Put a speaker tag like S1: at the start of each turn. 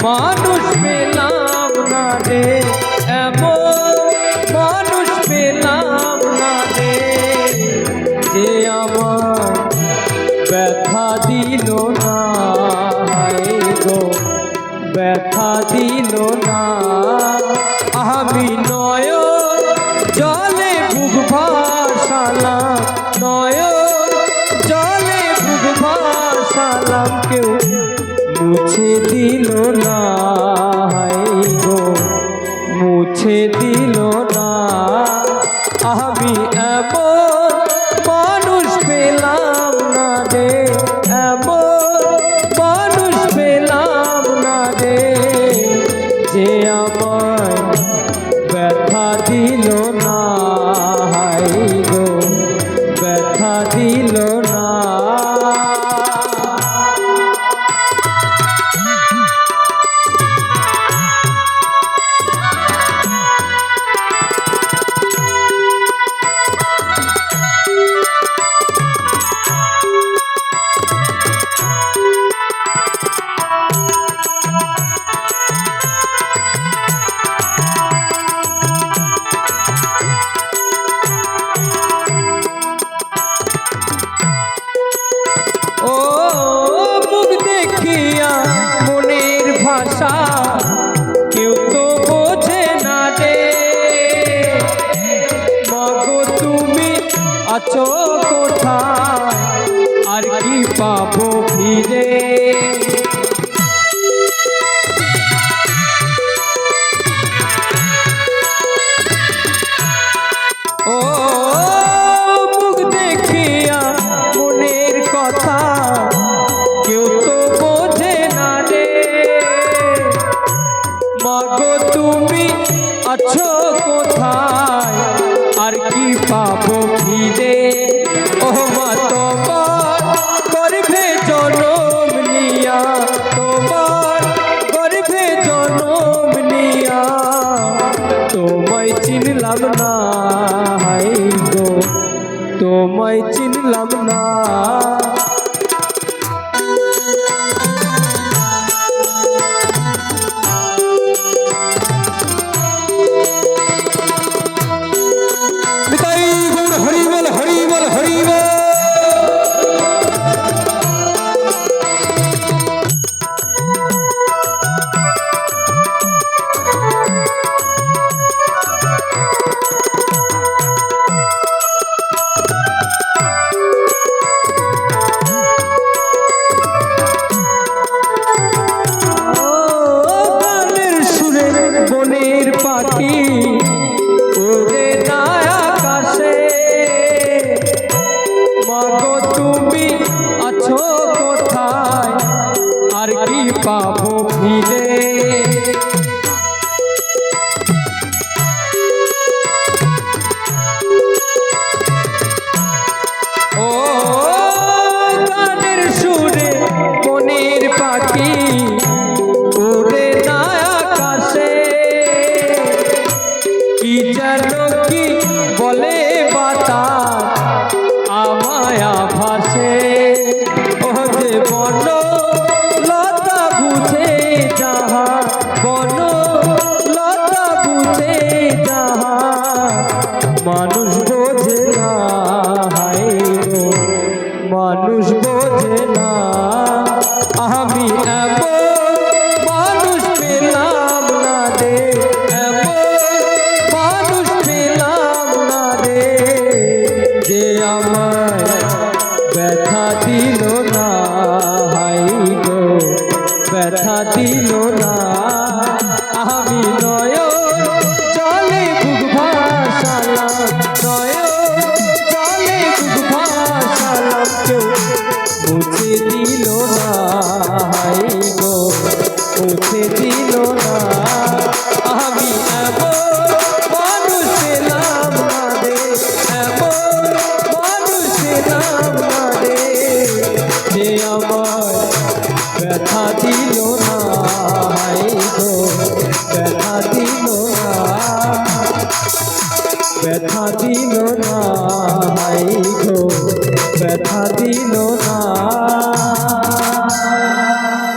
S1: মানুষ পেলাম না রে, এমন মানুষ পেলাম না রে, যে আমার ব্যথা দিল না, হায় গো ব্যথা দিল না। আমি নয়ন জলে বুক ভাসালাম, নয়ন জলে বুক ভাসালাম, কেউ মুছে দিল না, হায় গো মুছে দিল না। আমি এমন মানুষ পেলাম না রে, এমন মানুষ পেলাম না রে, যে আমায় ব্যথা দিল না, হায় গো ব্যথা দিল না। কেউ তো বোঝে না রে, মাগো তুমি আছো কোথায়, আর কি পাবো ফিরে। ও মুখ দেখিয়া মনের কথা কেউ তো বোঝে না রে, মাগো তুমি আছো কোথায়, আর কি পাবো ফিরে। ও মা তোমার গর্ভে জনম নিয়া, তোমার গর্ভে জনম নিয়া, তোমায় চিনলাম না, হায় গো তোমায় চিনলাম না। পাখি ওরে না আকাশে, মাগো তুমি আছো কোথায়, আর কি পাবো ফিরে। ও গানের সুরে মনের পাখি ওরে না আকাশে, কি জানো কি বলে বাতাস আমায় ভাসে। ও যে বন লতা বুঝে যাহা, বন লতা বুঝে যাহা, মানুষ বোঝে না, হায় গো মানুষ বোঝে না। আমি এমন